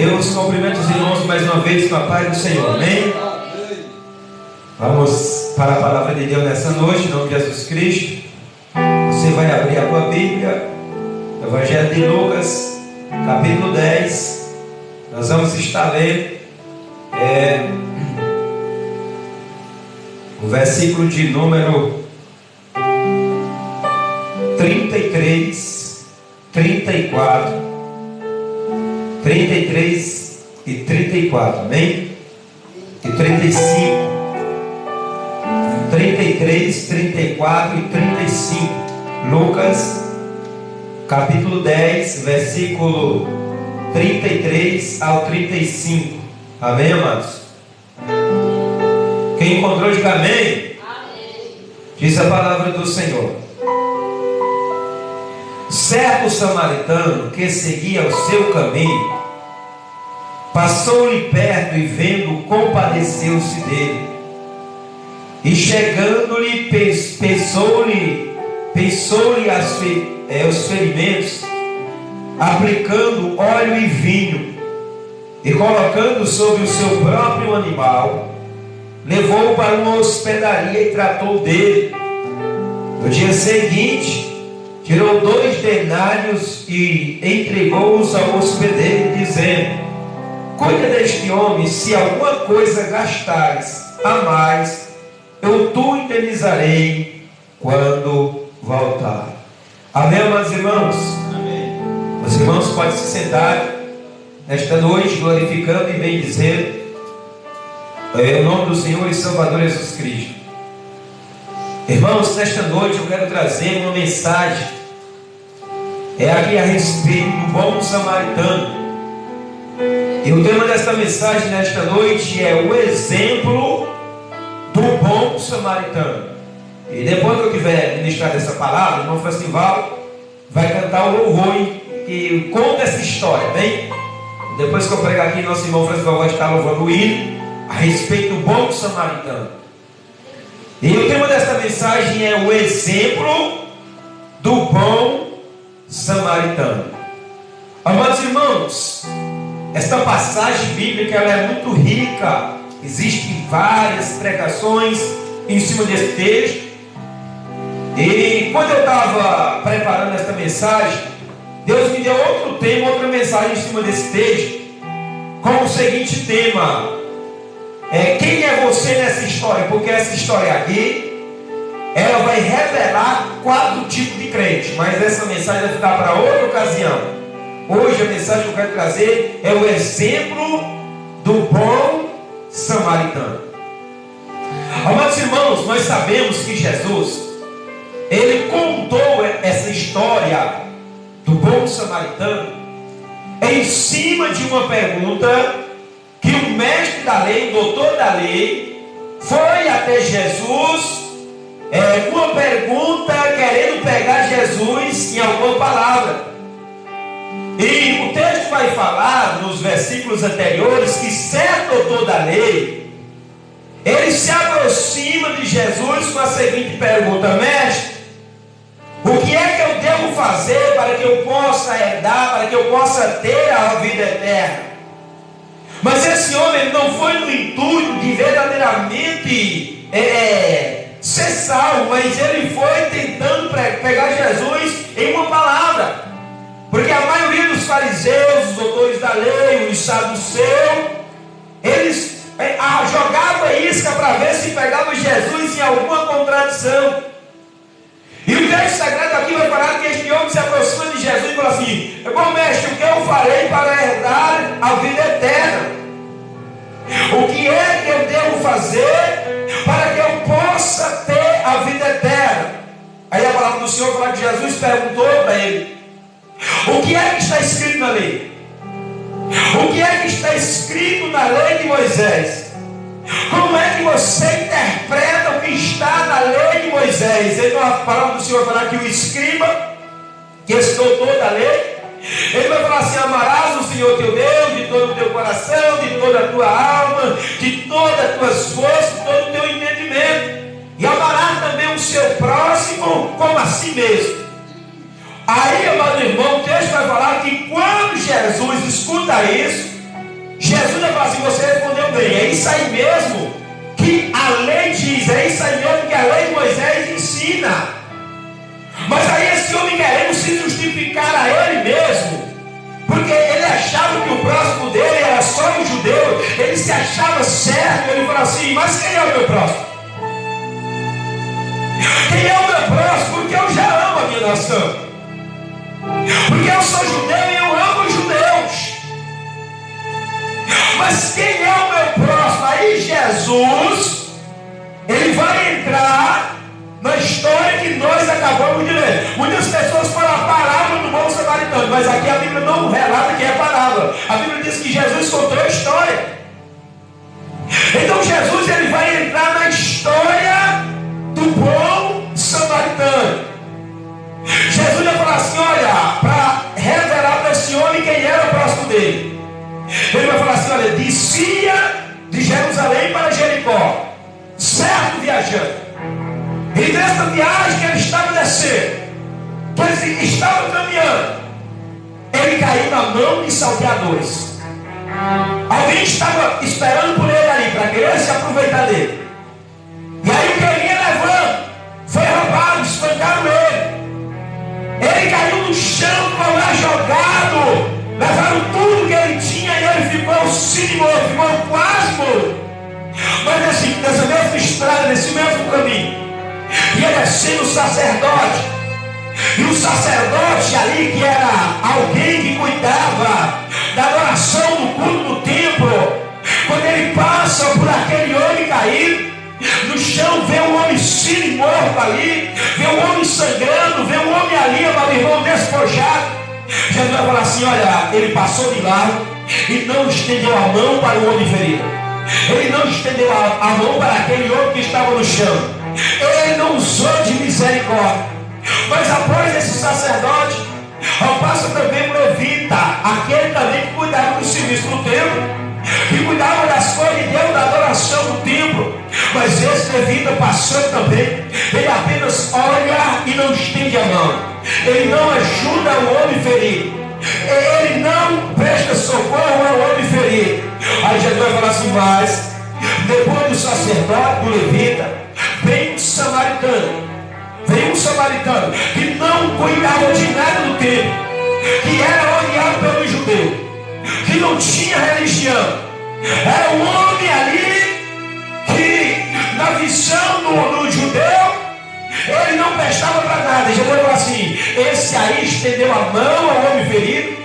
Deus, cumprimento os irmãos mais uma vez com a paz do Senhor, amém? Vamos para a palavra de Deus nessa noite, em nome de Jesus Cristo. Você vai abrir a tua Bíblia, Evangelho de Lucas, capítulo 10. Nós vamos estar lendo o versículo de número 33, 34. 33 e 34, amém? E 35. 33, 34 e 35. Lucas, capítulo 10, versículo 33 ao 35. Amém, amados? Quem encontrou, diga amém. Amém. Diz a palavra do Senhor. Certo samaritano que seguia o seu caminho passou-lhe perto e vendo, compadeceu-se dele. E chegando-lhe, pensou-lhe os ferimentos, aplicando óleo e vinho, e colocando sobre o seu próprio animal, levou-o para uma hospedaria e tratou dele. No dia seguinte, tirou 2 denários e entregou-os ao hospedeiro, dizendo: cuida deste homem, se alguma coisa gastares a mais, eu te indenizarei quando voltar. Amém, amados irmãos? Amém. Os irmãos podem se sentar nesta noite, glorificando e bendizendo o nome do Senhor e Salvador Jesus Cristo. Irmãos, nesta noite eu quero trazer uma mensagem aqui a respeito do bom samaritano. E o tema desta mensagem nesta noite é o exemplo do bom samaritano. E depois que eu tiver ministrado essa palavra, o irmão Festival vai cantar o louvor que conta essa história, bem? Depois que eu pregar aqui, nosso irmão Festival vai estar louvando o hino a respeito do bom samaritano. E o tema desta mensagem é o exemplo do bom samaritano. Amados irmãos, esta passagem bíblica ela é muito rica. Existem várias pregações em cima desse texto. E quando eu estava preparando esta mensagem, Deus me deu outro tema, outra mensagem em cima desse texto, com o seguinte tema: quem é você nessa história? Porque essa história aqui ela vai revelar 4 tipos de crente, mas essa mensagem vai ficar para outra ocasião. Hoje a mensagem que eu quero trazer é o exemplo do bom samaritano. Amados irmãos, nós sabemos que Jesus, ele contou essa história do bom samaritano em cima de uma pergunta que o mestre da lei, o doutor da lei, foi até Jesus, uma pergunta querendo pegar Jesus em alguma palavra. E o texto vai falar nos versículos anteriores que certo doutor da lei, ele se aproxima de Jesus com a seguinte pergunta: mestre, o que é que eu devo fazer para que eu possa herdar, para que eu possa ter a vida eterna? Mas esse homem não foi no intuito de verdadeiramente ser salvo, mas ele foi tentando pegar Jesus em uma palavra. Porque a maioria dos fariseus, os doutores da lei, os saduceus, eles jogavam a isca para ver se pegavam Jesus em alguma contradição. E o texto sagrado aqui vai falar que este homem se aproxima de Jesus e fala assim: bom mestre, o que eu farei para herdar a vida eterna? O que é que eu devo fazer para que eu possa ter a vida eterna? Aí a palavra do Senhor fala que Jesus perguntou para ele: o que é que está escrito na lei? O que é que está escrito na lei de Moisés? Como é que você interpreta o que está na lei de Moisés? Então a palavra do Senhor fala que o escriba, que esse doutor da lei, ele vai falar assim: amarás o Senhor teu Deus de todo o teu coração, de toda a tua alma, de todas as tuas forças, de todo o teu entendimento, e amarás também o seu próximo como a si mesmo. Aí, amado irmão, o texto vai falar que quando Jesus escuta isso, Jesus vai falar assim: você respondeu bem, é isso aí mesmo que a lei diz, é isso aí mesmo que a lei de Moisés ensina. Mas aí esse homem, querendo se justificar a ele mesmo, porque ele achava que o próximo dele era só um judeu, ele se achava certo, ele falou assim: mas quem é o meu próximo? Quem é o meu próximo? Porque eu já amo a minha nação, porque eu sou judeu e eu amo os judeus. Mas quem é o meu próximo? Aí Jesus, ele vai entrar na história que nós acabamos de ler. Muitas pessoas falam a parábola do bom samaritano, mas aqui a Bíblia não relata que é parábola. A Bíblia diz que Jesus contou a história. Então Jesus, ele vai entrar na história do bom samaritano. Jesus vai falar assim: olha, para revelar para esse homem quem era o próximo dele. Ele vai falar assim: olha, descia de Jerusalém para Jericó, certo viajante. E nessa viagem que ele estava descendo, que ele estava caminhando, ele caiu na mão de salteadores. Alguém estava esperando por ele ali, para querer se aproveitar dele. E aí o que ele ia levando foi roubado, espancaram ele. Ele caiu no chão, ficou lá jogado, levaram tudo que ele tinha e ele ficou morto, ficou quase morto. Mas assim, nessa mesma estrada, nesse mesmo caminho, ia descendo o sacerdote. E o sacerdote ali, que era alguém que cuidava da adoração do culto do templo, quando ele passa por aquele homem caído no chão, vê um homem sírio morto ali, vê um homem sangrando, vê um homem ali, meu irmão, despojado. Jesus vai falar assim: olha, ele passou de lado e não estendeu a mão para o homem ferido. Ele não estendeu a mão para aquele homem que estava no chão. Ele não usou de misericórdia. Mas após esse sacerdote, passa também o levita, aquele também que cuidava do serviço do templo, que cuidava das coisas de Deus, da adoração do templo. Mas esse levita passando também, ele apenas olha e não estende a mão. Ele não ajuda o homem ferido. Ele não presta socorro ao homem ferido. Aí Jesus vai falar assim: mas depois do sacerdote, do levita, vem um samaritano. Veio um samaritano que não cuidava de nada do templo, que era odiado pelo judeu, que não tinha religião. Era um homem ali que, na visão do judeu, ele não prestava para nada. E Jesus falou assim: esse aí estendeu a mão ao homem ferido,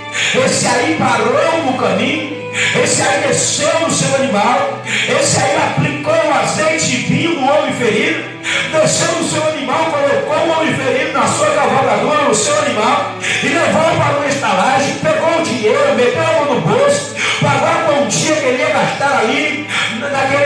esse aí parou no caminho, esse aí desceu no seu animal, esse aí aplicou o azeite e vinho no homem ferido, desceu no seu animal, colocou o homem ferido na sua cavalgadura, no seu animal, e levou para uma estalagem, pegou o dinheiro, meteu a mão no bolso, pagou a quantia que ele ia gastar ali,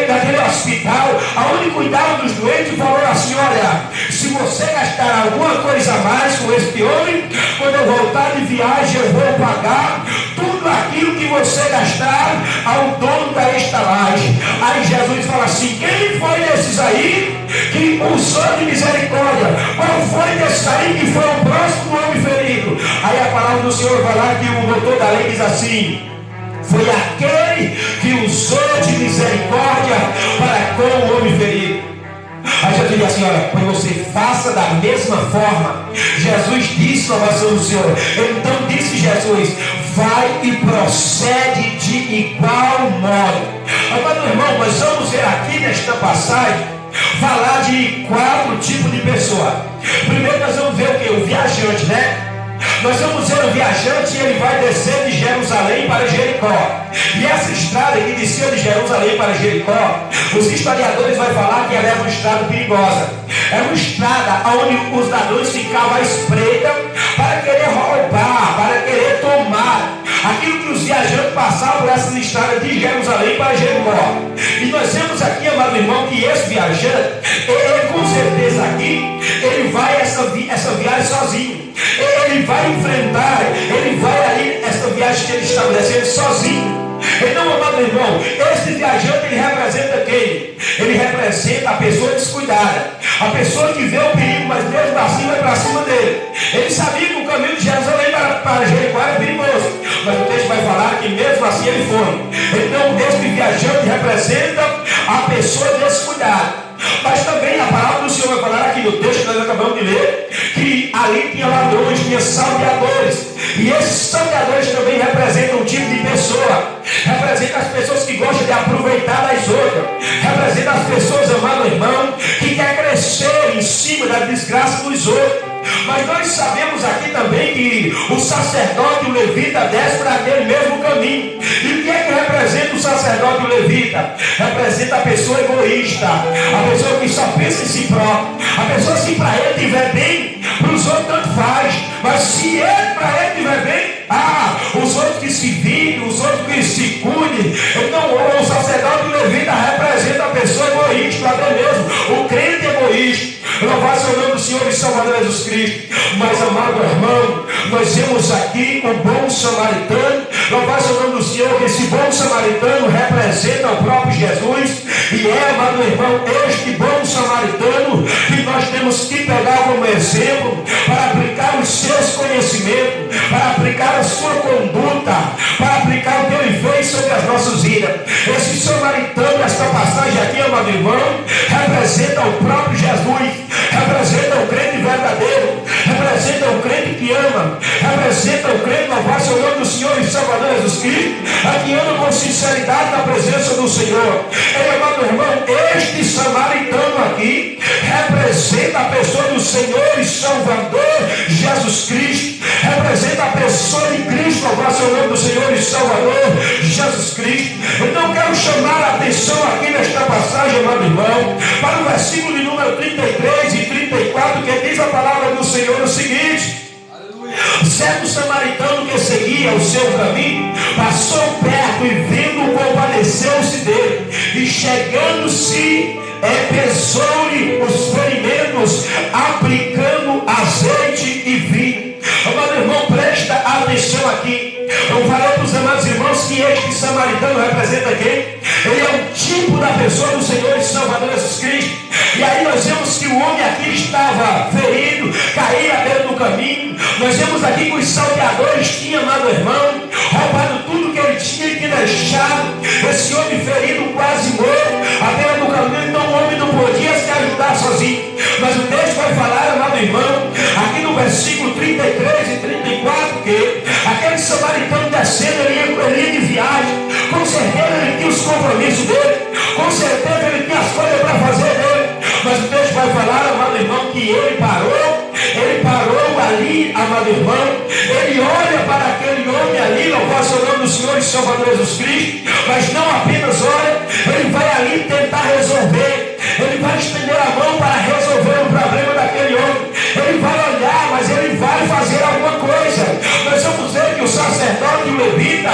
naquele hospital, aonde cuidava dos doentes, e falou assim: olha, se você gastar alguma coisa a mais com este homem, quando eu voltar de viagem, eu vou pagar tudo aquilo que você gastar ao dono da estalagem. Aí Jesus fala assim: quem foi desses aí que usou de misericórdia? Qual foi desses aí que foi o próximo do homem ferido? Aí a palavra do Senhor vai lá, que o doutor da lei diz assim: foi aquele que usou de misericórdia para com o homem ferido. Aí Jesus diz assim: olha, pois você faça da mesma forma. Jesus disse na oração do Senhor. Então disse Jesus: vai e procede de igual modo. Agora, meu irmão, nós vamos ver aqui nesta passagem falar de 4 tipos de pessoa. Primeiro nós vamos ver o que? O viajante, né? Nós vamos ver o viajante, e ele vai descer de Jerusalém para Jericó. E essa estrada que desceu de Jerusalém para Jericó, os historiadores vão falar que ela era uma estrada perigosa. Era uma estrada onde os ladrões ficavam à espreita para querer roubar, para querer tomar aquilo que os viajantes passavam por essa estrada de Jerusalém para Jericó. E nós vemos aqui, amado irmão, que esse viajante, ele com certeza aqui, ele vai essa viagem sozinho. Ele vai enfrentar, ele vai ali, essa viagem que ele estabelecendo sozinho. Então, amado irmão, esse viajante, ele representa quem? Ele representa a pessoa descuidada, a pessoa que vê o perigo, mas mesmo assim vai para cima dele. Ele sabia que o caminho de Jerusalém para Jericó era perigoso, mas o texto vai falar que mesmo assim ele foi. Então este viajante representa a pessoa descuidada. Mas também a palavra do Senhor vai falar aqui no texto que nós acabamos de ler, que ali tinha ladrões, tinha salteadores. E esses salteadores também representam um tipo de pessoa. Representa as pessoas que gostam de aproveitar das outras. Representa as pessoas, amado irmão, que quer crescer em cima da desgraça dos outros. Mas nós sabemos aqui também que o sacerdote e o levita desce por aquele mesmo caminho. E o que é que representa o sacerdote e o levita? Representa a pessoa egoísta, a pessoa que só pensa em si próprio, a pessoa se para ele estiver bem, para os outros tanto faz. Mas se ele para ele estiver bem, os outros que se virem, os outros que se cuidem. Então o sacerdote e o levita representa a pessoa egoísta, até mesmo o crente egoísta. Louvado seja o nome do Senhor e Salvador Jesus Cristo. Mas, amado irmão, nós vemos aqui o bom samaritano. Louvado seja o nome do Senhor, que esse bom samaritano representa o próprio Jesus. E amado irmão, este bom samaritano que nós temos que pegar como exemplo para aplicar os seus conhecimentos, para aplicar a sua conduta, para aplicar o que ele fez sobre as nossas vidas. Esse samaritano, esta passagem aqui, amado irmão, representa o próprio Jesus. Representa o crente verdadeiro, representa o crente que ama, representa o crente, louvado seja o nome do Senhor e Salvador Jesus Cristo, a que anda com sinceridade na presença do Senhor. E, amado irmão, este samaritano aqui representa a pessoa do Senhor e Salvador Jesus Cristo, representa a pessoa de Cristo, louvado seja o nome do Senhor e Salvador Jesus Cristo. Então eu quero chamar a atenção aqui nesta passagem, amado irmão, para o versículo de número 33 e 34, que diz a palavra do Senhor o seguinte: certo samaritano que seguia o seu caminho passou perto e vendo, compadeceu-se dele, e chegando-se, pesou-lhe os ferimentos, aplicando azeite e vinho. Amado irmão, presta atenção aqui. Eu falei para os amados irmãos que este samaritano representa quem? Ele é um tipo da pessoa do Senhor e Salvador Jesus Cristo. E aí nós vemos que o homem aqui estava ferido, caído à beira do caminho. Nós vemos aqui que os salteadores tinham, amado irmão, roubado tudo que ele tinha deixado. Esse homem ferido, quase morto, à beira do caminho. Então o homem não podia se ajudar sozinho. Mas o texto vai falar, amado irmão, aqui no versículo 33 e 34, que aquele samaritano descendo, ele ia de viagem. Com certeza ele tinha os compromissos dele, com certeza ele tinha as coisas para fazer dele. Mas o texto vai falar, amado irmão, que ele parou ali, amado irmão. Ele olha para aquele homem ali, louvado seja o nome do Senhor e Salvador Jesus Cristo. Mas não apenas olha, ele vai ali tentar resolver. Ele vai estender a mão para resolver o problema daquele homem. Ele vai olhar, mas ele vai fazer alguma coisa. Nós vamos ver que o sacerdote e o levita,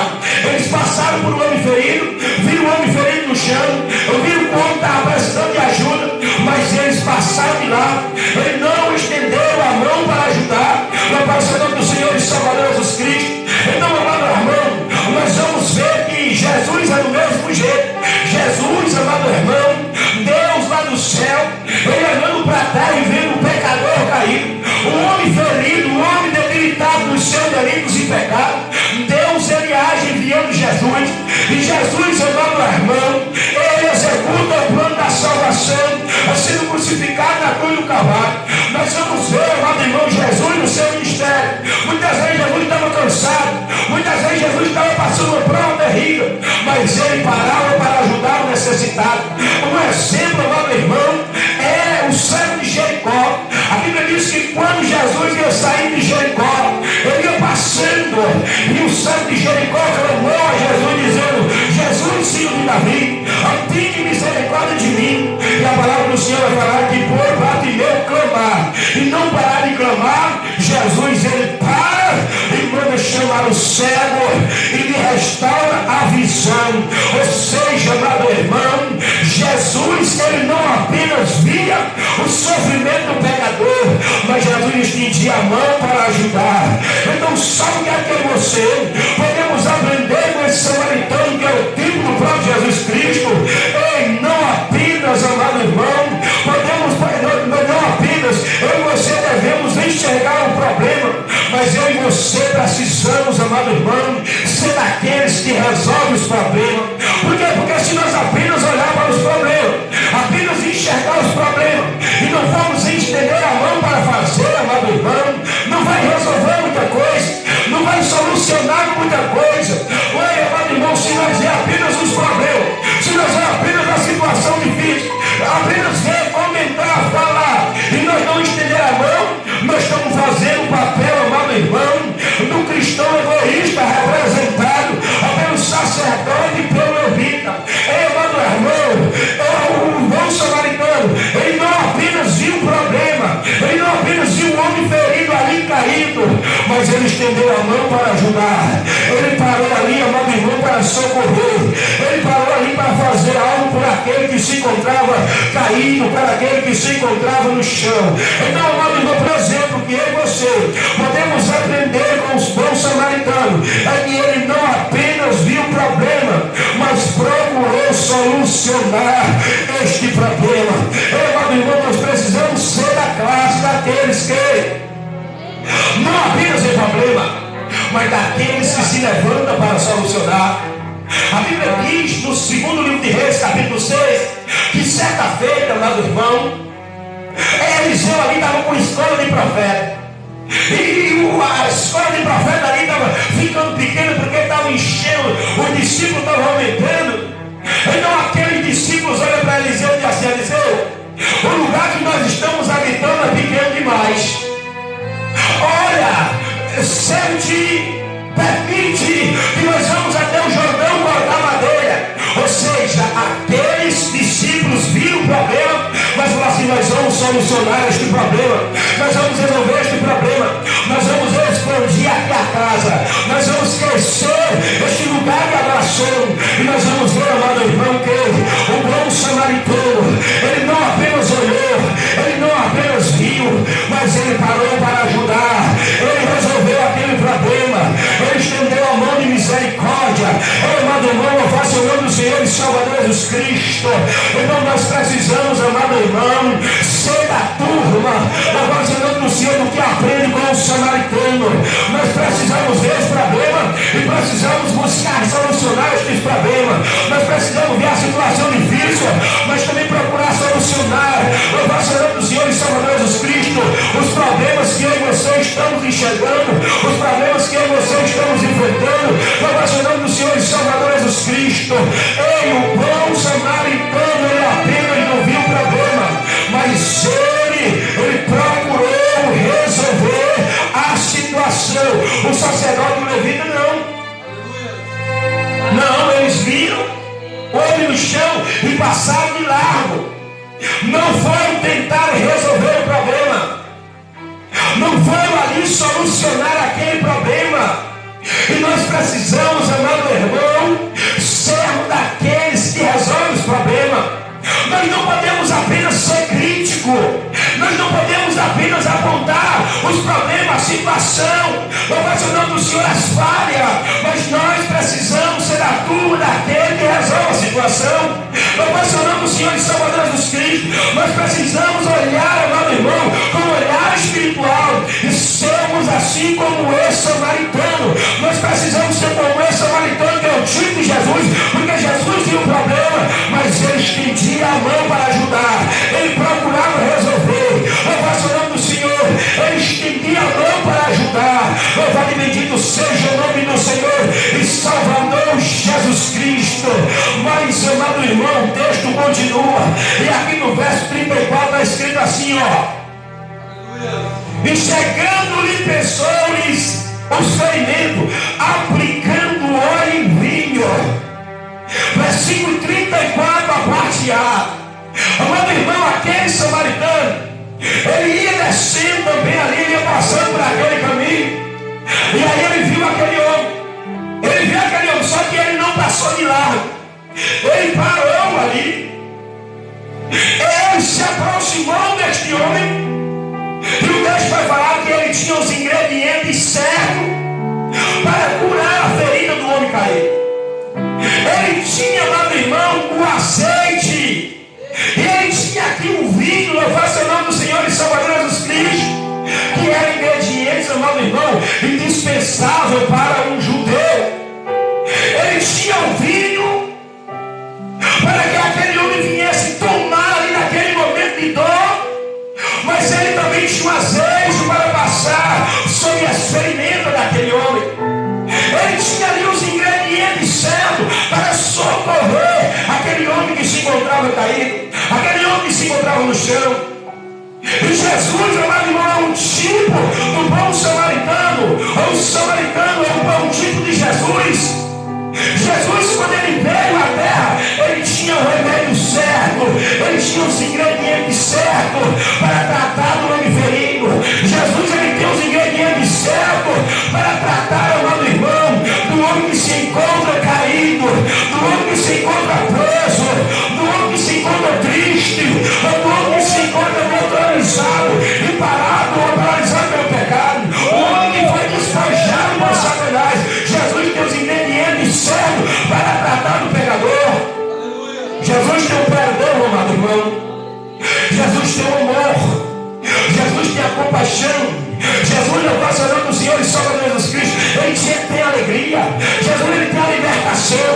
eles passaram por um homem ferido, viram o homem ferido no chão, viram que o homem estava precisando de ajuda, mas eles passaram de lá. Eles não estenderam a mão para ajudar. Louvado seja o nome do Senhor e Salvador Jesus Cristo. Então, amado irmão, nós vamos ver que Jesus é do mesmo jeito. Jesus, amado irmão, Deus lá do céu, ele olhando para trás e vendo o pecador caído, o homem ferido, o homem debilitado nos seus delitos e pecados. Deus, ele age enviando Jesus, e Jesus, amado irmão, ele executa o plano da salvação, sendo crucificado na cruz do Calvário. Nós vamos ver, amado irmão, Jesus no seu ministério. Muitas vezes Jesus estava cansado, muitas vezes Jesus estava passando uma prova terrível, mas ele parava para ajudar o necessitado. Um exemplo, amado irmão, é o cego de Jericó. A Bíblia diz que quando Jesus ia sair de Jericó, ele ia passando, e o cego de Jericó clamou a Jesus, dizendo: Jesus, filho de Davi, tenha misericórdia de mim. E a palavra do Senhor vai falar que por Bartimeu clamar, e não parar de clamar, Jesus, ele para e manda chamar o cego e lhe restaura a visão. Ou seja, amado irmão, Jesus, ele não apenas via o sofrimento do pecador, mas Jesus estendia a mão para ajudar. Então, sabe o que é que você podemos aprender com esse samaritano, que é o tipo do próprio Jesus Cristo? Ei, não apenas, amado irmão, não apenas eu e você devemos enxergar o problema, mas eu e você precisamos, amado irmão, ser daqueles que resolvem os problemas. estendeu a mão para ajudar. Ele parou ali, amado irmão, para socorrer. Ele parou ali para fazer algo por aquele que se encontrava caído, para aquele que se encontrava no chão. Então, amado irmão, por exemplo, que eu e você podemos aprender com os bons samaritanos, é que ele não apenas viu o problema, mas procurou solucionar este problema. Amado irmão, nós precisamos ser da classe daqueles que não apenas é problema, mas daqueles que se levantam para solucionar. A Bíblia diz no segundo livro de Reis, capítulo 6, que certa feita, amado irmão, Eliseu ali estava com escola de profeta. E a escola de profeta ali estava ficando pequena porque estava enchendo, os discípulos estavam aumentando. Então aqueles discípulos olham para Eliseu e dizem assim: Eliseu, o lugar que nós estamos habitando é pequeno demais. Olha, sente, permite que nós vamos até o Jordão cortar madeira. Ou seja, aqueles discípulos viram o problema, mas falaram assim: nós vamos solucionar este problema, nós vamos resolver este problema, nós vamos expandir aqui a casa, nós vamos crescer este lugar de adoração. E nós vamos ver, amado irmão, que o bom samaritano, ele não apenas olhou, ele não apenas viu, mas ele parou para ajudar. Ele resolveu aquele problema, ele estendeu a mão de misericórdia. Amado irmão, eu faço o nome do Senhor e Salvador Jesus Cristo. Então nós precisamos, amado irmão, ser da turma, eu faço o nome do Senhor, do que aprende com o samaritano. Nós precisamos ver esse problema e precisamos buscar solucionar este problema. Nós precisamos ver a situação difícil, mas também procurar solucionar. Eu faço o nome do Senhor e Salvador Jesus Cristo. Os problemas que eu e você estamos enxergando, os problemas que eu e você estamos enfrentando, eu faço o nome do Senhor e Salvador Jesus Cristo. Ei, o bom samaritano, ele apenas não viu o problema, mas ele procurou resolver a situação. O sacerdote e o levita não, eles viram o olho no chão e passaram de largo. Não foram tentar resolver o problema, não foram ali solucionar aquele problema. E nós precisamos, amado irmão, ser daqueles que resolvem os problemas. Nós não podemos apenas ser crítico, nós não podemos apenas apontar os problemas, a situação, ou fazer o nome do Senhor as falhas, mas nós precisamos ser a turma daquele que resolve a situação. Ou fazer o nome do Senhor e Salvador Jesus Cristo. Nós precisamos olhar, amado irmão, com um olhar espiritual e sermos assim como esse samaritano. Nós precisamos ser como esse samaritano, que é o tipo de Jesus, porque Jesus tinha um problema, mas ele estendia a mão para ajudar, ele procurava resolver. Louvado o nome do Senhor, ele estendia a mão para ajudar. Louvado e bendito seja o nome do Senhor e Salvador Jesus Cristo. Mas, amado irmão, o texto continua, e aqui no verso 34 está escrito assim, e chegando-lhe pessoas os ferimentos, aplicando óleo em vinho. Versículo 34, a parte A. Amado irmão, aquele samaritano, ele ia descendo também ali, ele ia passando por aquele caminho, e aí ele viu aquele homem, só que ele não passou de largo, ele parou ali, ele se aproximou deste homem, e o texto vai falar que ele tinha os ingredientes certos para curar a ferida do homem caído. Ele tinha, amado irmão, o azeite, e ele tinha aqui o vinho, louvado seja o nome do Senhor e Salvador Jesus Cristo, que eram ingredientes, amado irmão, indispensável para um judeu. Ele tinha o vinho para que aquele homem viesse tomar ali naquele momento de dor, mas ele também tinha um azeite para passar sobre as ferimentas daquele homem. Ele tinha ali os ingredientes certos para socorrer aquele homem que se encontrava caído, aquele homem que se encontrava no chão. E Jesus, amado irmão, é um tipo do bom samaritano, ou o samaritano é um tipo de Jesus. Jesus, quando ele veio à terra, ele tinha o remédio certo, ele tinha os ingredientes certos para tratar do homem ferido. Jesus, ele tem os ingredientes certos para Jesus ele tem a libertação,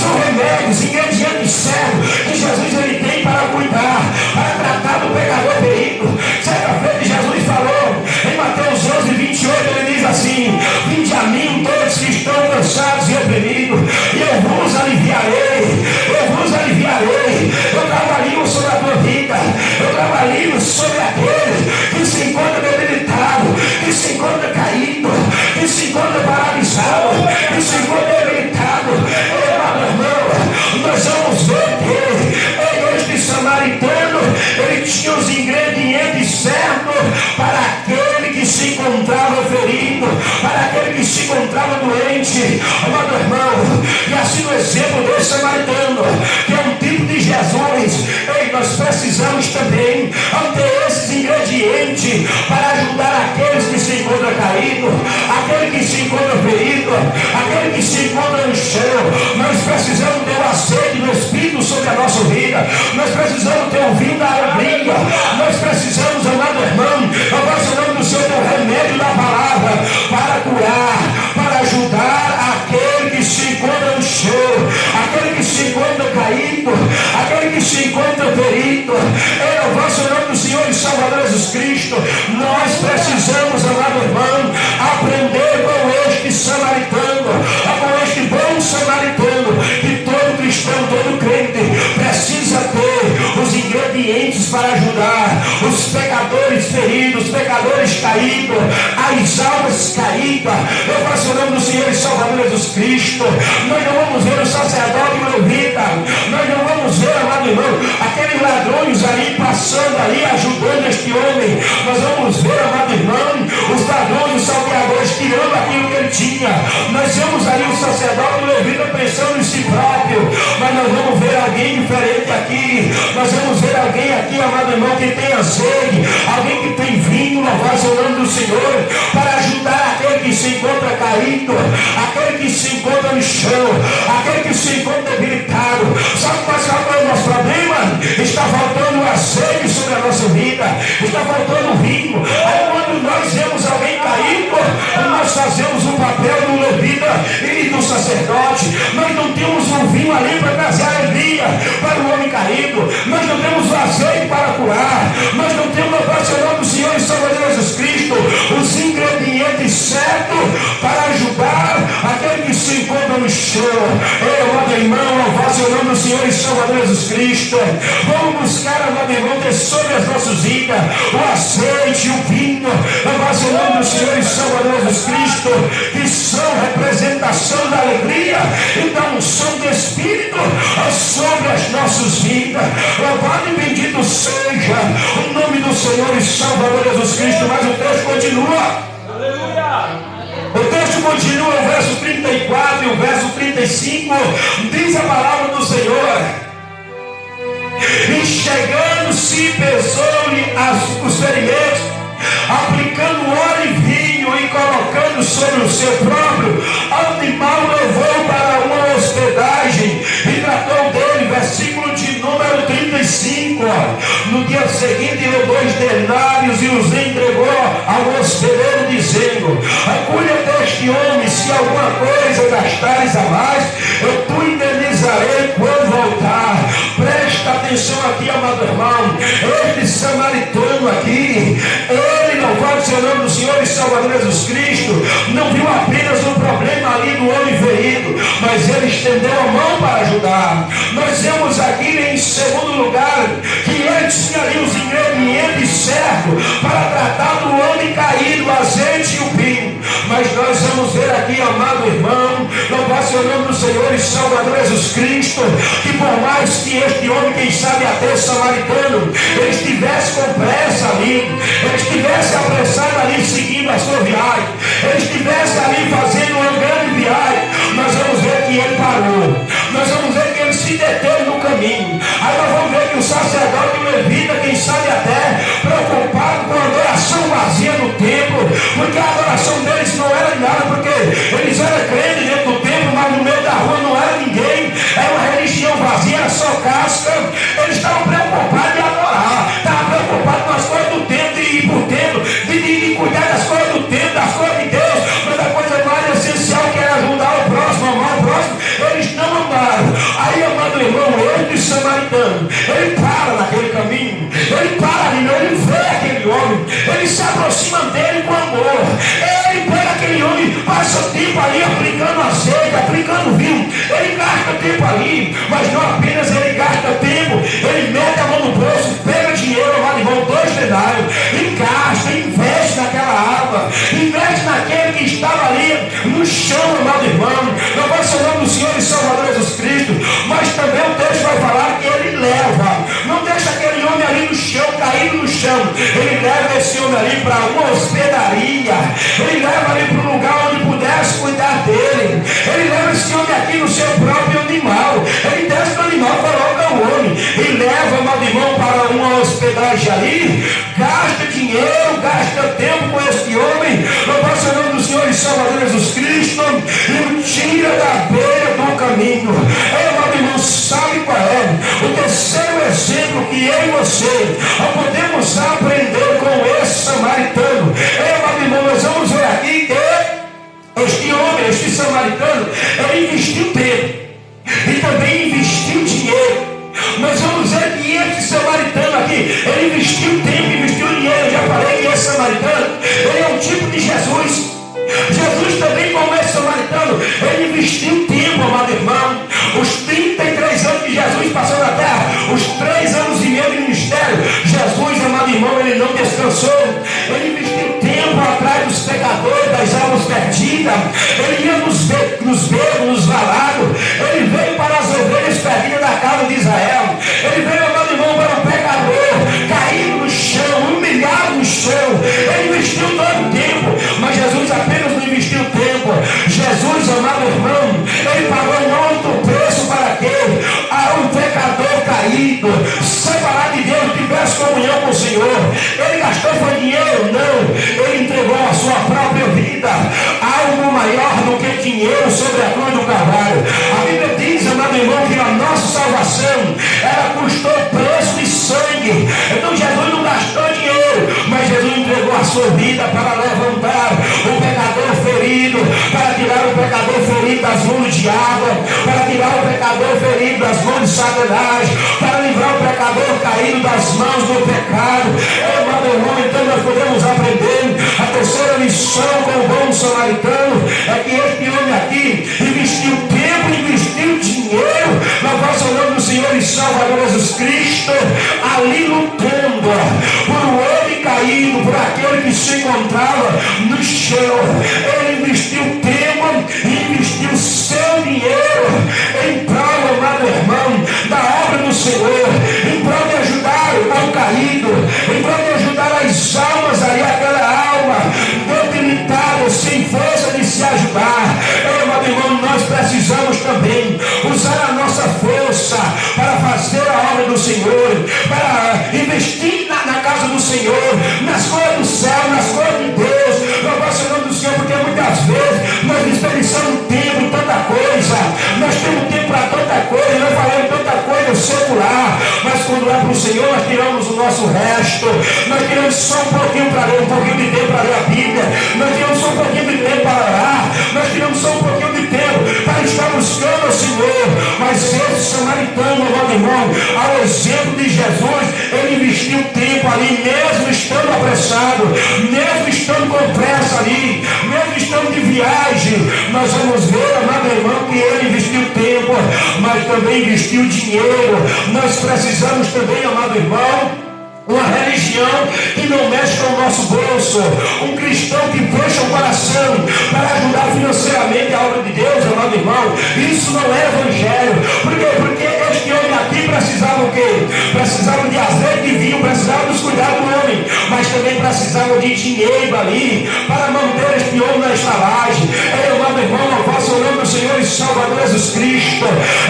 são remédios, ingredientes certos que Jesus ele tem para cuidar, para tratar do pecador ferido. Certa feita Jesus falou em Mateus 11:28, ele diz assim: vinde a mim todos que estão cansados e oprimidos, e eu vos aliviarei, eu vos aliviarei. Eu trabalho sobre a tua vida, eu trabalho sobre aquele que se encontra debilitado, que se encontra caído, que se encontra paralisado, que se encontra debilitado. Meu irmão, nós vamos ver que este samaritano, ele tinha os ingredientes certos para aquele que se encontrava ferido, para aquele que se encontrava doente. Amado irmão, e assim no exemplo desse samaritano, que é um tipo de Jesus, nós precisamos também ter esses ingredientes para ajudar aqueles que se encontram caídos, aquele que se encontra ferido, aquele que se encontra no chão. Nós precisamos ter o aceite do Espírito sobre a nossa vida, nós precisamos ter o vinho da alegria, nós precisamos, amado irmão, nós nome do Senhor, ter o remédio da palavra para curar, para ajudar aquele que se encontra no chão, aquele que se encontra caído, aquele que se encontra ferido. Louvado o nome do Senhor e Salvador Jesus Cristo. Nós precisamos, amado irmão, aprender com este samaritano, com este bom samaritano, que todo cristão, todo crente precisa ter os ingredientes para ajudar os pecadores feridos, os pecadores caídos, as almas caídas. Eu faço o nome do Senhor e Salvador Jesus Cristo. Nós não vamos ver o sacerdote levita, nós não vamos ver, amado irmão, aqueles ladrões ali passando ali, ajudando este homem. Nós vamos ver, amado irmão, os ladrões, os salteadores tirando aquilo que ele tinha. Nós vemos ali o sacerdote levita pensando em si próprio, mas nós vamos ver alguém diferente aqui. Nós vamos ver alguém aqui, amado irmão, que tem azeite, alguém que tem vinho, louvado o nome do Senhor, para ajudar aquele que se encontra caído, aquele que se encontra no chão, aquele que se encontra debilitado. Sabe qual é o nosso problema? Está faltando o azeite sobre a nossa vida, está faltando o vinho. Aí quando nós vemos alguém caído, nós fazemos o papel do levita e do sacerdote. Nós não temos um vinho ali para trazer alegria para o homem caído, nós não temos o azeite para curar, nós não temos a paz do nome do Senhor e Salvador Jesus Cristo, os ingredientes certos para ajudar aquele que se encontra no chão. Amado irmão, louvado o nome do Senhor e Salvador Jesus Cristo. Vamos buscar, amado irmão, ter sobre as nossas vidas o azeite, o vinho, louvado o nome do Senhor e Salvador Jesus Cristo, que são representação da alegria e da unção do Espírito sobre as nossas vidas. Louvado e bendito seja o nome do Senhor e Salvador Jesus Cristo. Mas o texto continua. Aleluia! O texto continua, o verso 34 e o verso 35, diz a palavra do Senhor: e chegando-se, pesou-lhe os ferimentos, aplicando óleo e vinho e colocando sobre o seu próprio animal, levou para uma hospedagem e tratou dele. Versículo de número 35. No dia seguinte deu 2 denários e os entregou ao hospedeiro, dizendo: cuida deste homem, se alguma coisa gastares a mais, eu te indenizarei quando voltar. Presta atenção aqui, amado irmão, este samaritano aqui, ele, louvado seja o nome do Senhor e Salvador Jesus Cristo, não viu apenas o problema ali do homem ferido, mas ele estendeu a mão para ajudar. Nós vemos aqui em segundo lugar que ele tinha ali os ingredientes certos para tratar do homem caído, o azeite e o vinho. Mas nós vamos ver aqui, amado irmão, louvado seja o nome do Senhor e Salvador Jesus Cristo, que por mais que este homem, quem sabe até samaritano, ele estivesse com pressa ali, ele estivesse apressado ali seguindo a sua viagem, ele estivesse ali fazendo uma grande viagem, nós vamos ver que ele parou, nós vamos ver que ele se deteve no caminho. Aí nós vamos ver que o sacerdote e o levita, quem sabe até preocupado com a adoração vazia no templo, porque a adoração deles não era nada, porque eles eram crentes dentro do templo, mas no meio da rua não era ninguém, era uma religião vazia, era só casca. Eles estavam preocupados em adorar, estavam preocupados com as coisas do templo e ir por templo, de cuidar das coisas do templo, das coisas de passa tempo ali aplicando azeite, aplicando vinho, ele gasta tempo ali, mas não apenas ele gasta tempo, ele mete a mão no bolso, pega dinheiro, vai de mão 2 denários, e gasta, investe naquela alma, investe naquele que estava ali no chão, amado irmão. Não vai ser o nome do Senhor e Salvador Jesus Cristo, mas também o texto vai falar que ele leva, não deixa aquele homem ali no chão, caído no chão, ele leva esse homem ali para uma hospedaria, ele leva ali para um lugar onde pudesse cuidar dele, ele leva esse homem aqui no seu próprio animal, ele desce no animal, coloca o homem e leva, amado irmão, para uma hospedagem ali, gasta dinheiro, gasta tempo com este homem, no nosso nome do Senhor e Salvador Jesus Cristo, e o tira da beira do caminho. Amado irmão, sabe qual é o terceiro exemplo que eu e você podemos aprender com esse samaritano? Amado irmão, nós vamos ver aqui que este homem, este samaritano, ele investiu tempo e também investiu dinheiro. Nós vamos ver que este samaritano aqui, ele investiu tempo, investiu dinheiro. Eu já falei que esse samaritano, ele é um tipo de Jesus. Jesus também, como esse samaritano, ele investiu tempo, amado irmão. Os 33 anos que Jesus passou na terra, os 3 anos e meio de ministério, Jesus, amado irmão, ele não descansou. Ele investiu tempo atrás dos pecadores, das almas perdidas. Ele ia nos becos, nos valados. Ele veio para as ovelhas perdidas da casa de Israel. Ele veio, amado irmão, para o pecador caído no chão, humilhado no chão. Ele investiu todo o tempo, mas Jesus apenas não investiu tempo. Jesus, amado irmão, ele pagou um alto preço para que um pecador caído, separado de Deus, tivesse comunhão com o Senhor. Ele gastou foi dinheiro? Não. Ele entregou a sua própria vida, algo maior do que dinheiro, sobre a cruz do Calvário. A Bíblia diz, amado irmão, que a nossa salvação, ela custou preço de sangue. Então Jesus não gastou dinheiro, mas Jesus entregou a sua vida para levantar o pecador ferido, para tirar o pecador ferido das mãos do diabo, para tirar o pecador ferido das mãos de Satanás, para livrar o pecador caído das mãos do pecado. Amado irmão, então nós podemos aprender a terceira lição com o bom samaritano, é que este homem aqui investiu tempo, investiu dinheiro na vossa nome do Senhor e Salvador Jesus Cristo, ali lutando por um homem caído, por aquele que se encontrava no chão. Ele investiu tempo e investiu seu dinheiro em prol, amado irmão, da obra do Senhor, em prol de ajudar o caído, em prol de ajudar as almas ali, aquela alma debilitada, sem força de se ajudar. Amado irmão, nós precisamos também usar a nossa força para fazer a obra do Senhor, para investir na casa do Senhor, nas coisas do céu, nas coisas de Deus. Louvado seja o nome do Senhor, porque muitas vezes nós desperdiçamos tempo em tanta coisa, nós temos tempo para tanta coisa, nós falamos tanta coisa secular, mas quando é para o Senhor, nós tiramos o nosso resto, nós tiramos só um pouquinho para ler, um pouquinho de tempo para ler a Bíblia, nós tiramos só um pouquinho de tempo para orar, nós tiramos só um pouquinho de tempo para estar buscando o Senhor. Mas esse samaritano, amado irmão, ao exemplo de Jesus, ele investiu tempo ali, mesmo estando apressado, mesmo estando com pressa ali, mesmo estando de viagem. Nós vamos ver, amado irmão, que ele investiu tempo, mas também investiu dinheiro. Nós precisamos também, amado irmão, uma religião que não mexe com o nosso bolso, um cristão que fecha o coração para ajudar financeiramente a obra de Deus, amado irmão. Isso não é evangelho. Por quê? Porque este homem aqui precisava o quê? Precisava de azeite e vinho, precisava dos cuidados do homem, mas também precisava de dinheiro ali para manter este homem na estalagem. Amado irmão, louvado seja o nome do Senhor e Salvador Jesus Cristo.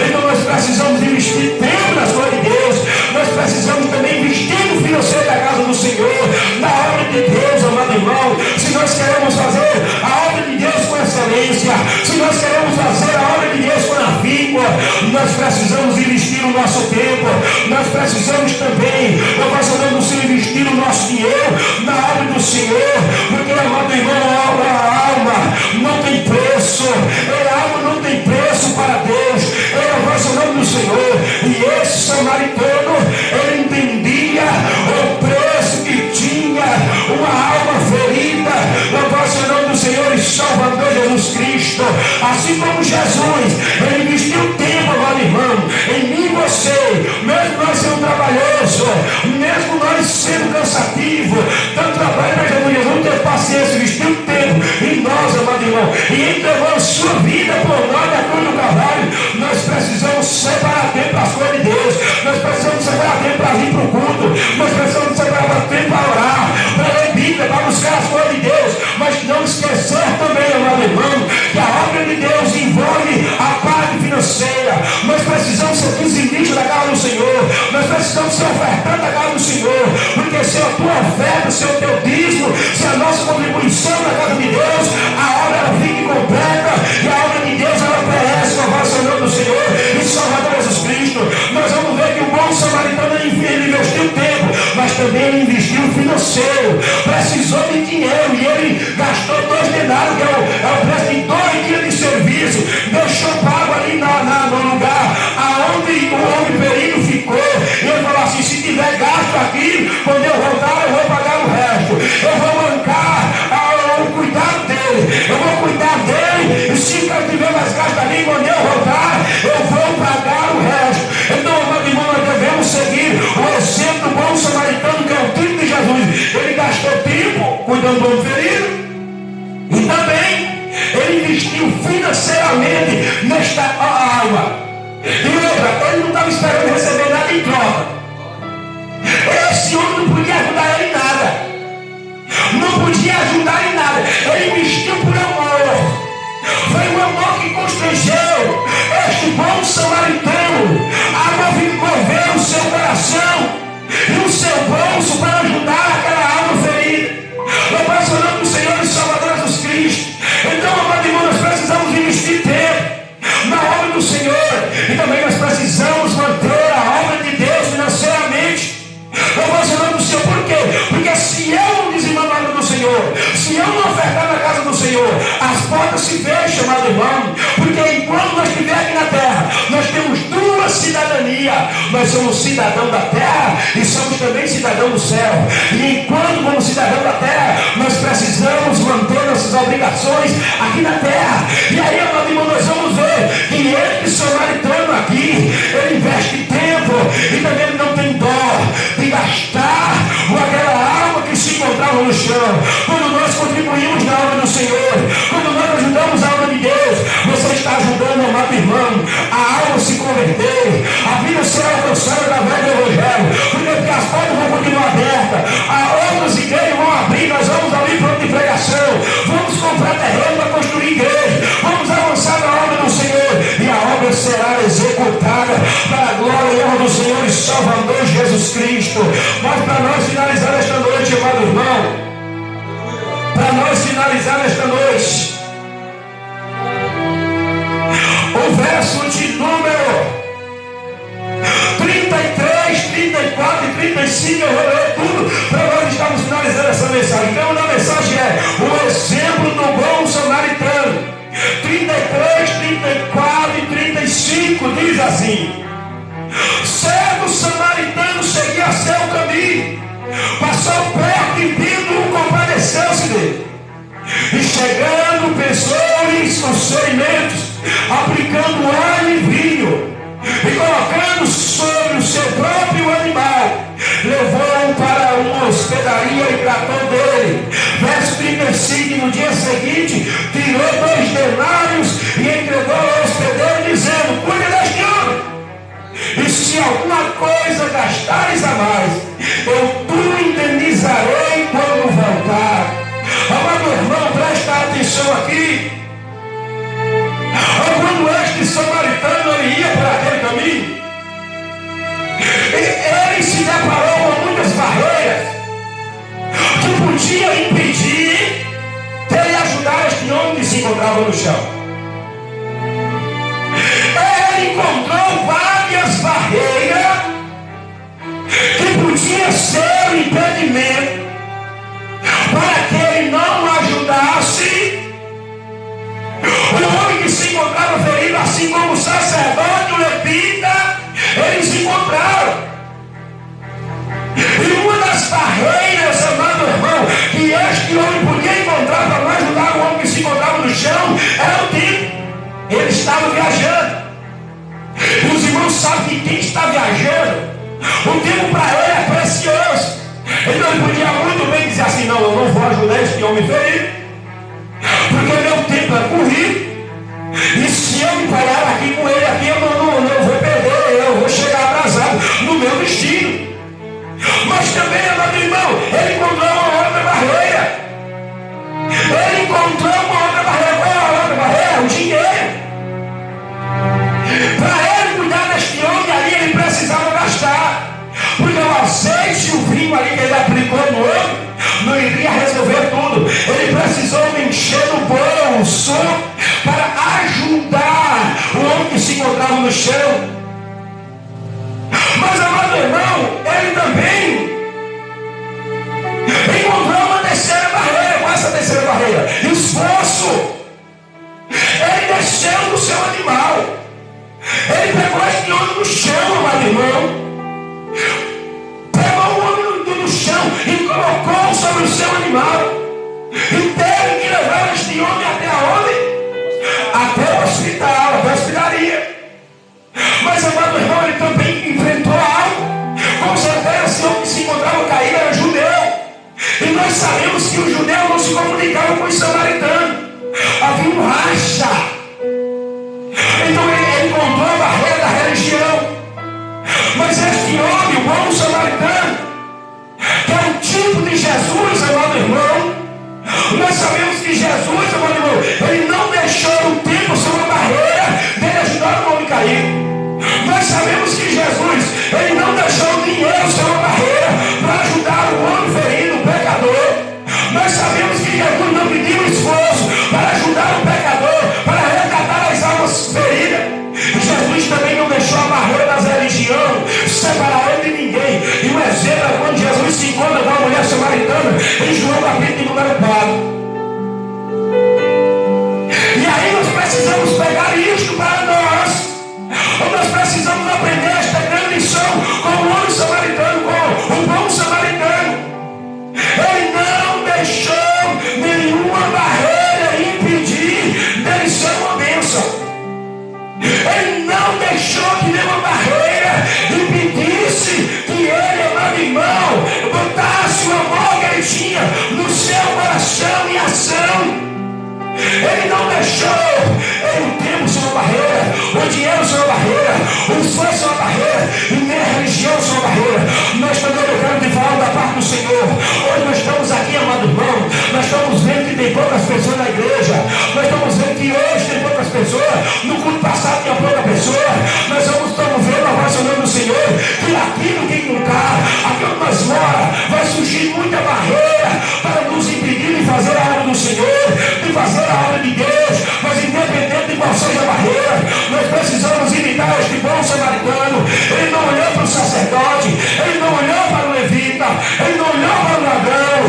Então nós precisamos investir tempo nas coisas de Deus, nós precisamos também investir no financeiro da casa do Senhor, na obra de Deus, amado irmão. Se nós queremos fazer a obra de Deus com excelência, se nós queremos fazer a obra de Deus com afinco, nós precisamos investir o nosso tempo, nós precisamos também, nós vamos investir o nosso dinheiro na obra do Senhor, porque, amado irmão, a alma não tem preço, a alma não tem preço para Deus. Louvado o nome do Senhor. E esse samaritano, ele entendia o preço que tinha uma alma ferida. Louvado seja o nome do Senhor e Salvador Jesus Cristo. Cristo, assim como Jesus, Ele investiu tempo, amado irmão, em mim e você, mesmo nós sendo trabalhoso, mesmo nós sendo cansativo, tanto trabalho para Jesus, vamos ter paciência, investiu tempo em nós, amado irmão, e entregou a sua vida por nós na cruz do Calvário. Nós precisamos separar tempo para as coisas de Deus, nós precisamos separar tempo para vir para o culto, nós precisamos separar tempo para orar, para ler Bíblia, para buscar as coisas de Deus, mas não esquecer também, amado irmão, que a obra de Deus envolve a parte financeira. Nós precisamos ser dizimistas da casa do Senhor, nós precisamos ser ofertantes da casa do Senhor, porque se a tua oferta, se o teu dízimo, se a nossa contribuição na casa de Deus, a obra ela fica completa e a obra de Deus ela perece, louvado seja o nome do Senhor e Salvador Jesus Cristo. Nós vamos ver que o bom samaritano ele investiu tempo, mas também ele investiu financeiro, precisou de dinheiro e ele gastou 2 denários, que é o preço de 2 dias de serviço, deixou pago ali no lugar aonde o homem perigo ficou, e ele falou assim: se tiver gasto aqui, quando eu voltar eu vou pagar o resto, eu vou bancar o cuidado dele, eu vou cuidar dele, e se eu tiver mais gasto ali, quando eu voltar eu vou pagar o resto. Então, amado irmão, nós devemos seguir o exemplo do bom samaritano, que é o tipo de Jesus. Ele gastou tempo cuidando do homem ferido e também ele investiu financeiramente nesta alma. E outra, ele não estava esperando receber nada em troca. Esse homem não podia ajudar ele em nada, não podia ajudar em nada. Ele investiu por amor. Foi um amor que constrangeu este bom samaritano a mover o seu coração e o seu bolso para ajudar aquela alma ferida. Louvado seja o nome do Senhor e Salvador Jesus Cristo. Então, amado irmão, nós precisamos investir tempo na obra do Senhor, e também nós precisamos manter a obra de Deus financeiramente. Louvado seja o nome do Senhor. Por quê? Porque se eu não dizimar na obra do Senhor, se eu não ofertar na casa do Senhor, as portas se fecham, amado irmão. Porque enquanto nós estivermos aqui na terra, nós temos 2 cidadanias. Nós somos cidadão da terra e somos também cidadão do céu. E enquanto como cidadão da terra, nós precisamos manter nossas obrigações aqui na terra. E aí, amado irmão, nós vamos ver que este samaritano aqui, ele investe tempo e também ele não tem dó de gastar aquela alma que se encontrava no chão. Quando nós contribuímos na obra do Senhor, quando nós ajudamos a obra de Deus, você está ajudando, amado irmão, a alma se converter, a vida será alcançada através do Evangelho, porque as portas vão continuar abertas, outras igrejas vão abrir, nós vamos abrir pronto de pregação, vamos comprar terreno para construir igreja, vamos avançar na obra do Senhor, e a obra será executada para a glória e honra do Senhor e Salvador Jesus Cristo. Mas para nós finalizar esta noite, amado irmão, para nós finalizar esta noite, o verso de número 33, 34 e 35, eu vou ler tudo para nós estarmos finalizando essa mensagem. Então a mensagem é o exemplo do bom samaritano. 33, 34 e 35 diz assim: certo samaritano seguia seu caminho, passou perto e vindo compadeceu-se dele, e chegando pensou-lhes os ferimentos, aplicando óleo e vinho, e colocando sobre o seu próprio animal, levou-o para uma hospedaria e tratou dele. Verso 35, no dia seguinte tirou 2 denários e entregou ao hospedeiro, dizendo: cuide deste homem, e se alguma coisa gastares a mais, eu tu indenizarei quando voltar. Amado irmão, presta atenção aqui. Quando este samaritano ele ia por aquele caminho, ele se deparou com muitas barreiras que podiam impedir dele ajudar este homem que se encontrava no chão. Ele encontrou várias barreiras que podiam ser um impedimento para que ele não ajudasse o homem que se encontrava ferido, assim como o sacerdote, o levita, eles encontraram. E uma das barreiras, amado irmão, que este homem podia encontrar para não ajudar o homem que se encontrava no chão, era o templo. estava viajando. Os irmãos sabem que quem está viajando, o tempo para ele é precioso. Ele não podia muito bem dizer assim: não, eu não vou ajudar este homem ferido, porque meu tempo é corrido. E se eu me parar aqui com ele aqui, eu não vou perder, eu vou chegar atrasado no meu destino. Mas também, amado irmão, ele encontrou uma outra barreira. Ele encontrou uma outra barreira. Qual é a outra barreira? O dinheiro. Para ele cuidar deste homem ali, ele precisava gastar. Porque o azeite e o vinho ali que ele aplicou no homem não iria resolver tudo. Ele precisou encher o bolso para ajudar o homem que se encontrava no chão. Mas, amado irmão, ele também encontrou uma terceira barreira. Qual é essa terceira barreira? Esforço. Ele desceu do seu animal. Ele pegou este homem no chão, amado irmão. Pegou o homem no chão e colocou sobre o seu animal. E teve que levar este homem até aonde? Até o hospital, até a hospedariaria. Mas, amado irmão, ele também enfrentou algo. Com certeza, esse homem que se encontrava caído era judeu. E nós sabemos que os judeus não se comunicavam com os samaritanos. Havia um racha. Então ele encontrou a barreira da religião. Mas este homem, o bom samaritano, que é o tipo de Jesus, amado irmão, nós sabemos que Jesus, amado irmão, ele não deixou o tempo ser uma barreira dele ajudar o homem caído. Nós sabemos que Jesus, ele não deixou o dinheiro ser uma barreira para ajudar o homem ferido, o pecador. Nós sabemos que Jesus não pediu esforço para ajudar o pecador, para resgatar as almas feridas. Jesus também não deixou a barreira das religiões separar ele de ninguém. E o exemplo é quando Jesus se encontra com a mulher samaritana em João capítulo número 4. E aí nós precisamos pegar isto para nós. Nós precisamos aprender esta grande lição com o homem samaritano, com o bom samaritano. Ele não deixou nenhuma barreira impedir dele ser uma bênção. Ele não deixou que nenhuma barreira impedisse que ele, amado irmão, botasse o amor que ele tinha no seu coração em ação. Ele não deixou o tempo ser uma barreira, o dinheiro ser uma barreira, o esforço ser uma barreira, e nem a religião ser uma barreira. Nós também queremos te falar da parte do Senhor. Hoje nós estamos aqui, amado irmão, nós estamos vendo que tem poucas pessoas na igreja, nós estamos vendo que hoje tem poucas pessoas, no culto passado tinha pouca pessoa. Nós estamos vendo a voz do nome do Senhor, que aqui no que lugar, aqui onde nós moramos, vai surgir muita barreira para nos impedir de fazer a obra do Senhor, de fazer a obra de Deus. Mas independente de qual seja a barreira, nós precisamos imitar este bom samaritano. Ele não olhou para o sacerdote, ele não olhou para o levita, ele não olhou para o ladrão,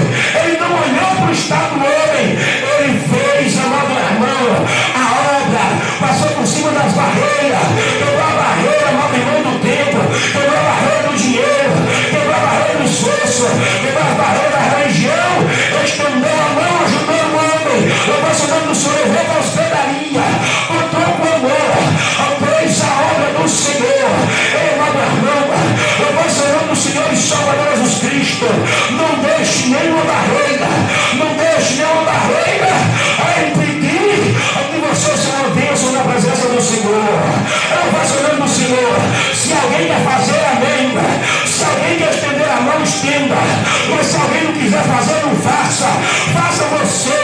ele não olhou para o estado do homem. Ele fez, amado irmão, a obra, passou por cima das barreiras, quebrou a barreira, amado irmão, do tempo, quebrou a barreira do dinheiro, quebrou a barreira do esforço, quebrou a barreira da religião, estendeu a mão, ajudou o homem. Louvou o nome do Senhor, levou para a hospedaria, botou com amor, fez a obra do Senhor. Amado irmão, louvou o nome do Senhor e Salvador Jesus Cristo. Não deixe nenhuma barreira, não deixe nenhuma barreira a impedir que você seja uma bênção na presença do Senhor. Louvou o nome do Senhor. Se alguém quer fazer, amém. Se alguém quer estender a mão, estenda. Mas se alguém não quiser fazer, não faça. Faça você.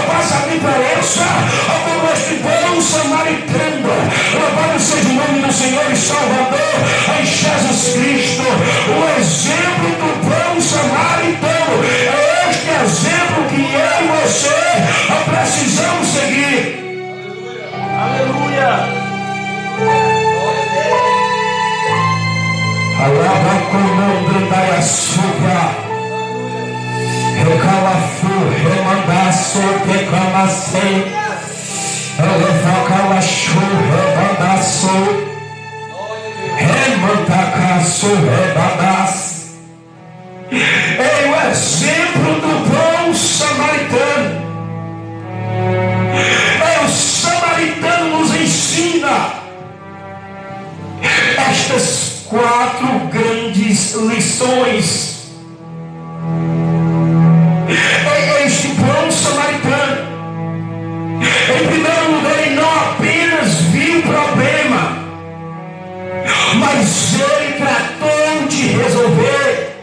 Faça a diferença. Como este bom samaritano. Louvado seja o nome do Senhor e Salvador em Jesus Cristo. O exemplo do bom samaritano. É este exemplo que eu e você precisamos seguir. Aleluia. Alaba como da açúcar. Recalafu, remandaço, reclamacei. Elefacalachu, remandaço. Remandacaço, remandaço. É o exemplo do bom samaritano. É o samaritano nos ensina 4 grandes lições. Este bom samaritano, em primeiro lugar, ele não apenas viu o problema, mas ele tratou de resolver.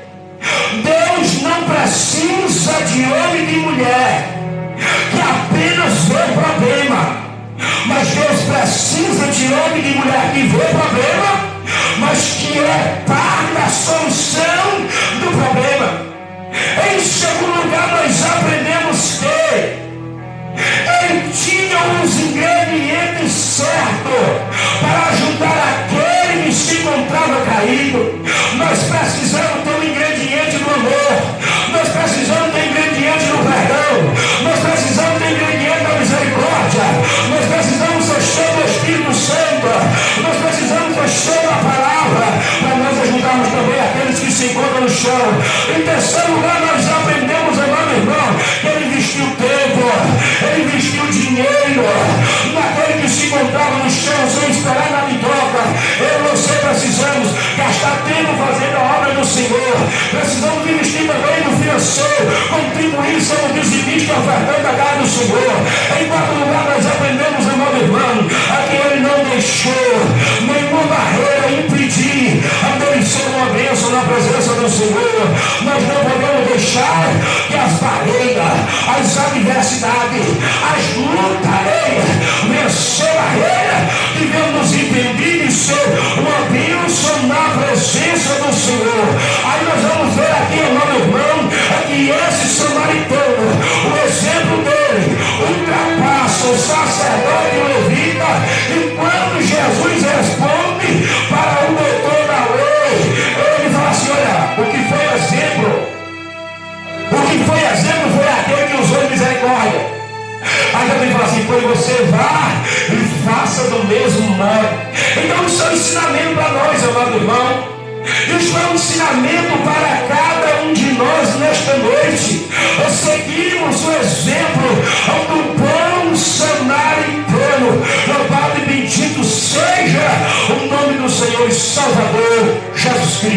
Deus não precisa de homem e de mulher que apenas vê o problema, mas Deus precisa de homem e de mulher que vê o problema, mas que é parte da solução do problema. Em segundo lugar, nós aprendemos que ele tinha os ingredientes certos para ajudar aquele que se encontrava caído. Nós precisamos ter um ingrediente do amor, nós precisamos ter um ingrediente do perdão, nós precisamos ter um ingrediente da misericórdia, nós precisamos ser cheios do Espírito Santo, nós precisamos ser cheios da palavra, para nós ajudarmos também aqueles que se encontram no chão. Em terceiro lugar, nós aprendemos, amado irmão, que ele investiu tempo, ele investiu dinheiro naquele que se encontrava no chão sem esperar nada em troca. Eu e você precisamos gastar tempo fazendo a obra do Senhor. Precisamos investir também no financeiro, contribuir, ser um dizimista ofertando a casa do Senhor. Em quarto lugar, nós aprendemos, amado irmão, a que ele não deixou nenhuma barreira impedir a dele ser uma bênção na presença do Senhor. Nós não podemos deixar que as barreiras, as adversidades, as lutas, vencer a barreira, devemos nos impedir de ser uma bênção na presença do Senhor. Aí nós vamos ver aqui, amado irmão, que esse samaritano, o exemplo dele, ultrapassa o sacerdote e o levita, enquanto Jesus responde para o doutor da lei, ele fala assim: olha, o que foi exemplo foi aquele que usou de misericórdia. Aí também fala assim: pois você vá e faça do mesmo modo. Então isso é um ensinamento para nós, amado irmão. Isso é um ensinamento para cada um de nós nesta noite. Seguimos o exemplo do bom samaritano. Louvado e bendito seja o nome do Senhor e Salvador Jesus Cristo.